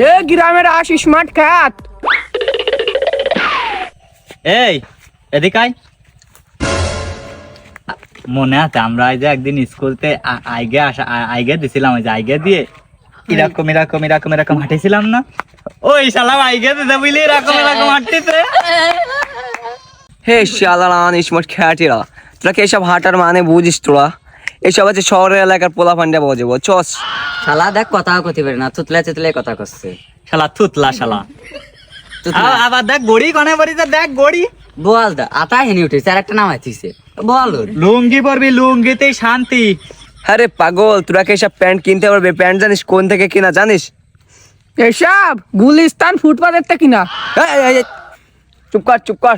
এ গ্রামের স্মার্ট খ্যাত এই এদিকে আয়। মনে আছে আমরা এই যে একদিন স্কুলতে আইগে দিছিলাম, ওই যে আইগে দিয়ে এরকম এরকম এরকম এরকম হাঁটেছিলাম না? ওই শালা আইগে দিতে বুঝলি এরকম এরকম হাঁটতেছে। হে শালারা স্মার্ট খ্যাটিরা, তোরা কি এসব হাঁটার মানে বুঝিস? তোরা এসব আছে শহরের এলাকার পোলা ফান্ডা বাজে চস। শালা দেখ কথা কইতে পারে না, তুতলা তুতলা কথা করছে। শালা থুতলা শালা। আবার দেখ গড়ি কনে বড়িতে দেখ গড়ি বল দা আতা হেনি উঠেছে আর একটা নাম আইতিছে বল। লুঙ্গি পরবি, লুঙ্গিতেই শান্তি। আরে পাগল, তোরা কি এসব প্যান্ট কিনতে পারবে? প্যান্ট জানিস কোন থেকে কিনা জানিস? এসব গুলিস্তান ফুটপাতের থেকে কিনা। চুপ কর চুপ কর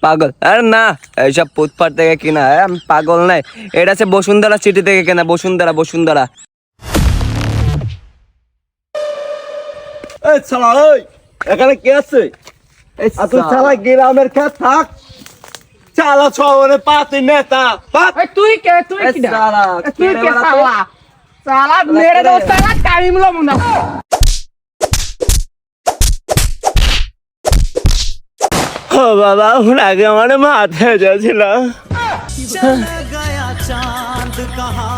পাগল। আরে না, এইসব ফুটপাত থেকে কিনা। আমি পাগল নাই, এটা আছে বসুন্ধরা সিটি থেকে কেনা। বসুন্ধরা বসুন্ধরা। এই শালা, ওই এখানে কে আছে? তুই শালা গ্রামের খেত থাক, শালা শহরে পাতি নেতা তুই কে? তুই কি তুই কে? সালা সালা মেরে দাও, সালা টাইম লো না। ও বাবা, আগে আমার মাথায় যাচ্ছিল। चला गया चांद कहाँ